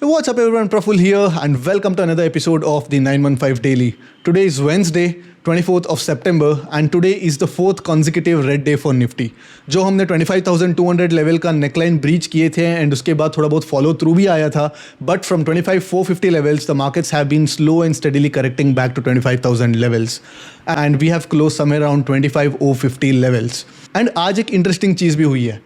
What's up everyone, Praful here and welcome to another episode of the 915 Daily. Today is Wednesday, 24th of September and today is the fourth consecutive red day for Nifty. जो हमने 25,200 level का neckline breach किए थे and उसके बाद थोड़ा बहुत follow through भी आया था, but from 25,450 levels the markets have been slow and steadily correcting back to 25,000 levels and we have closed somewhere around 25,050 levels. And आज एक इंटरेस्टिंग चीज़ भी हुई है.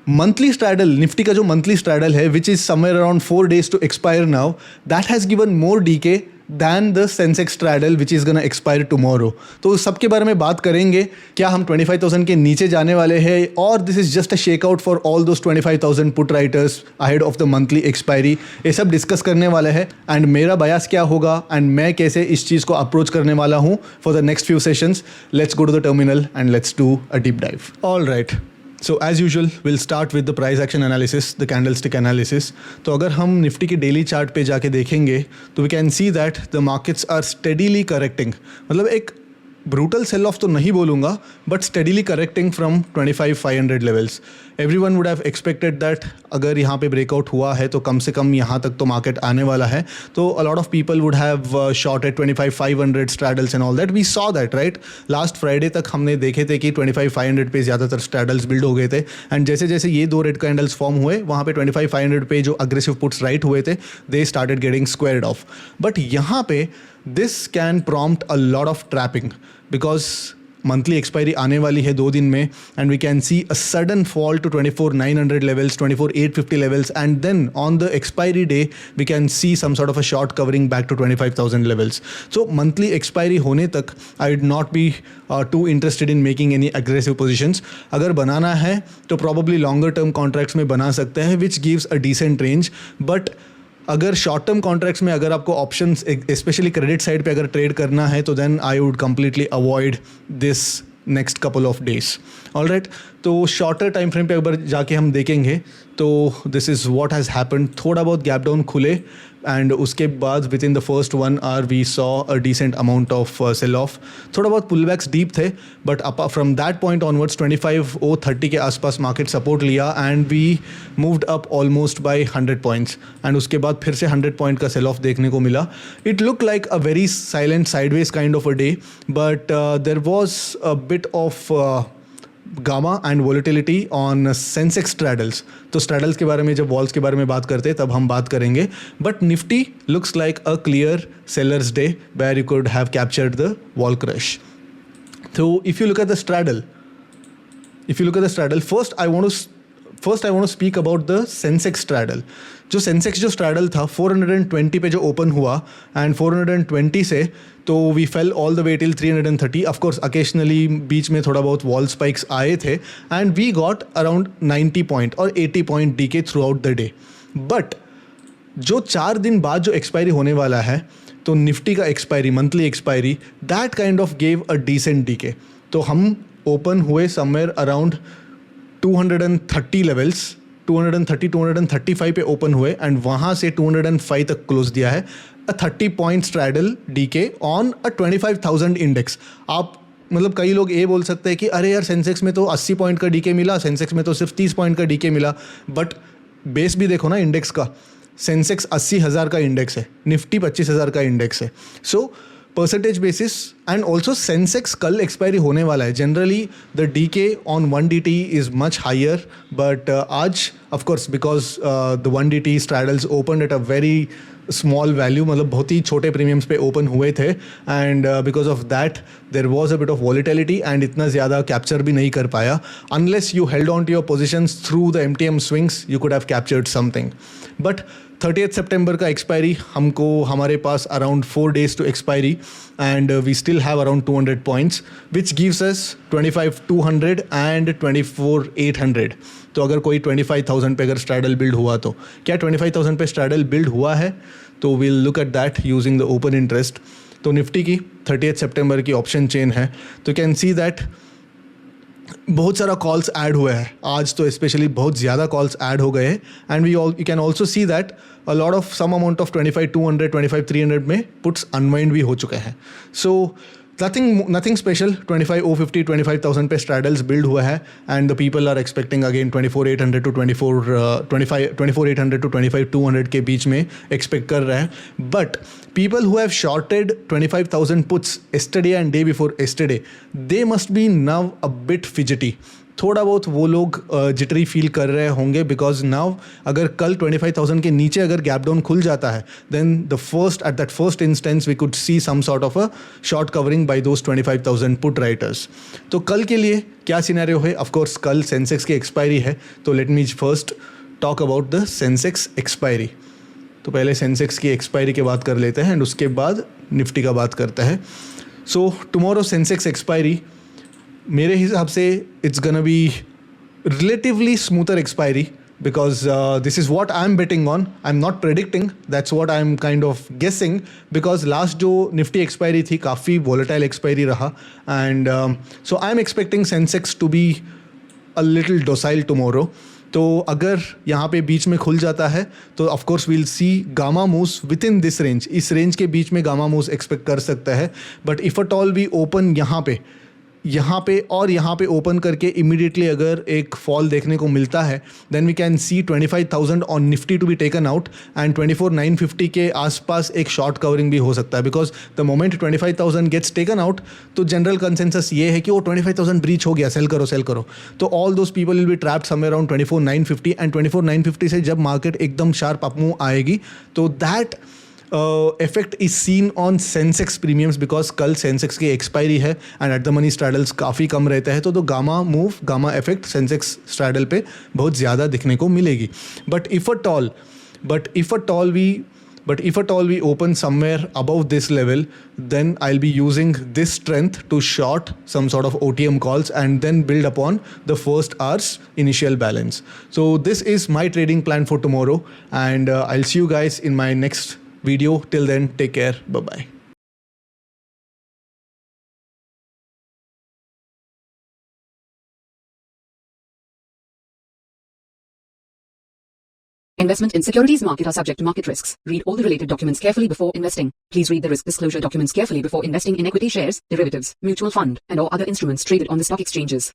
मंथली स्ट्रैडल, निफ्टी का जो मंथली स्ट्रैडल है which is somewhere around 4 days to expire now, that has given more decay than the Sensex straddle which is gonna expire tomorrow. तो सबके बारे में बात करेंगे. क्या हम 25,000 के नीचे जाने वाले हैं और this is just a shakeout for all those 25,000 put writers ahead of the monthly expiry, ये सब डिस्कस करने वाले हैं. एंड मेरा बयास क्या होगा एंड मैं कैसे इस चीज़ को अप्रोच करने वाला हूँ for the next few sessions. Let's go to the terminal and let's do a deep dive. All right, so as usual will start with the price action analysis, the candlestick analysis. तो अगर हम Nifty की daily chart पे जाके देखेंगे तो we can see that the markets are steadily correcting. मतलब एक ब्रूटल सेल ऑफ तो नहीं बोलूँगा but steadily correcting from 25,500 levels. Everyone would have expected that अगर यहाँ पे ब्रेकआउट हुआ है तो कम से कम यहाँ तक तो मार्केट आने वाला है. तो a lot of people would have shorted 25,500 straddles and all that. We saw that right. Last Friday तक हमने देखे थे कि 25,500 पे ज़्यादातर स्ट्रैडल्स बिल्ड हो गए थे एंड जैसे जैसे ये दो रेड कैंडल्स फॉर्म हुए वहाँ पे 25,500 पे जो अग्रेसिव पुट्स राइट हुए थे they started getting squared of. But यहाँ पे this can prompt a lot of trapping because monthly expiry आने वाली है 2 दिन में and we can see a sudden fall to 24,900 levels, 24,850 levels and then on the expiry day we can see some sort of a short covering back to 25,000 levels. So monthly expiry होने तक I would not be too interested in making any aggressive positions. अगर बनाना है तो probably longer term contracts में बना सकते हैं which gives a decent range. But अगर शॉर्ट टर्म कॉन्ट्रैक्ट्स में अगर आपको ऑप्शंस स्पेशली क्रेडिट साइड पे अगर ट्रेड करना है तो then I would completely avoid this next couple of days. All right, तो शॉर्टर टाइम फ्रेम पे अगर जाके हम देखेंगे तो this is what has happened. थोड़ा बहुत गैप डाउन खुले एंड उसके बाद within the first 1 hour we saw a decent amount of sell off. थोड़ा बहुत पुल बैक्स डीप थे but up from that point onwards 25,030 के आसपास मार्केट सपोर्ट लिया and we moved up almost by 100 points and उसके बाद फिर से 100 पॉइंट का सेल ऑफ देखने को मिला. It look like a very silent sideways kind of a day but there was a bit of gamma and volatility on Sensex straddles. तो straddles के बारे में जब वॉल्स के बारे में बात करते हैं तब हम बात करेंगे. But Nifty looks like a clear sellers day where you could have captured the vol crush. तो if you look at the straddle, first I want to speak about the Sensex straddle. जो Sensex जो straddle था 420 पे जो open हुआ and 420 से तो we fell all the way till 330. Of course occasionally बीच में थोड़ा बहुत वॉल स्पाइक्स आए थे and we got around 90 point और 80 point decay throughout the day. But जो 4 दिन बाद जो एक्सपायरी होने वाला है तो निफ्टी का expiry, monthly expiry, that kind of gave a decent decay. तो हम ओपन हुए समवेयर अराउंड 230 लेवल्स, 235 पे ओपन हुए एंड वहाँ से 205 तक क्लोज दिया है. A 30 point straddle decay on a 25,000 index. आप मतलब कई लोग ये बोल सकते हैं कि अरे यार सेंसेक्स में तो 80 पॉइंट का डीके मिला, सेंसेक्स में तो सिर्फ 30 पॉइंट का डीके मिला. बट बेस भी देखो ना इंडेक्स का. सेंसेक्स 80,000 का इंडेक्स है, निफ्टी 25,000 का इंडेक्स है. So percentage basis and also Sensex कल एक्सपायरी होने वाला है. Generally the decay on 1DT is much higher but आज of course because the 1DT straddles open at a very small value, मतलब बहुत ही छोटे प्रीमियम्स पे ओपन हुए थे and because of that there was a bit of volatility and इतना ज़्यादा कैप्चर भी नहीं कर पाया. Unless you held on to your positions through the MTM swings you could have captured something. But 30th September का expiry हमको, हमारे पास around 4 days to expiry and we still have around 200 points which gives us 25,200 and 24,800. तो अगर कोई 25,000 पे अगर straddle build हुआ तो क्या 25,000 पे स्ट्रैडल बिल्ड हुआ है तो we'll look at that using the open interest. तो निफ्टी की 30th September की ऑप्शन चेन है तो कैन सी दैट बहुत सारा कॉल्स ऐड हुए हैं आज. तो स्पेशली बहुत ज़्यादा कॉल्स ऐड हो गए हैं and you can also see that a lot of some amount of 25,200, 25,300 में पुट्स अनवाइंड भी हो चुके हैं. सो nothing special. 250 25,000 पे straddles build हुआ है and the people are expecting again 24,800 to 24,800 to 25,200 के बीच में expect कर रहे हैं. But people who have shorted 25,000 puts yesterday and day before yesterday, they must be now a bit fidgety. थोड़ा बहुत वो लोग जिटरी फील कर रहे होंगे बिकॉज नाउ अगर कल 25,000 के नीचे अगर गैप डाउन खुल जाता है then at that first instance we could see some sort of a short covering by those 25,000 put writers. तो कल के लिए क्या सिनेरियो है? ऑफकोर्स कल सेंसेक्स की एक्सपायरी है, तो let me first talk about the Sensex expiry. तो पहले सेंसेक्स की एक्सपायरी की बात कर लेते हैं एंड उसके बाद निफ्टी का बात करते हैं. सो टुमारो सेंसेक्स एक्सपायरी मेरे हिसाब से it's gonna be relatively smoother expiry because this is what I'm betting on. I'm not predicting, that's what I'm kind of guessing because last जो निफ्टी एक्सपायरी थी काफ़ी volatile एक्सपायरी रहा and so I'm expecting Sensex to be a little docile tomorrow. तो अगर यहाँ पे बीच में खुल जाता है तो of course we'll see gamma moves within this range. इस रेंज के बीच में गामा मूव्स एक्सपेक्ट कर सकता है. But if at all we open यहाँ पे और यहाँ पे ओपन करके इमीडिएटली अगर एक फॉल देखने को मिलता है then we can see 25,000 on Nifty to be taken out and 24,950 के आसपास एक शॉर्ट कवरिंग भी हो सकता है because the moment 25,000 gets taken out तो जनरल कंसेंसस ये है कि वो 25,000 ब्रीच हो गया, सेल करो. तो all those people will be trapped somewhere around 24,950 and 24,950 से जब मार्केट एकदम शार्प अपमूव आएगी तो that effect is seen on Sensex premiums because कल Sensex की एक्सपायरी है and at the money straddles काफ़ी कम रहते हैं तो गामा इफेक्ट Sensex स्ट्रैडल पे बहुत ज़्यादा दिखने को मिलेगी. But if at all we open somewhere above this level, then I'll be using this strength to short some sort of OTM calls and then build upon the first hour's initial balance. So this is my trading plan for tomorrow and I'll see you guys in my next video. Till then, take care. Bye-bye. Investment in securities market are subject to market risks. Read all the related documents carefully before investing. Please read the risk disclosure documents carefully before investing in equity shares, derivatives, mutual fund, and or other instruments traded on the stock exchanges.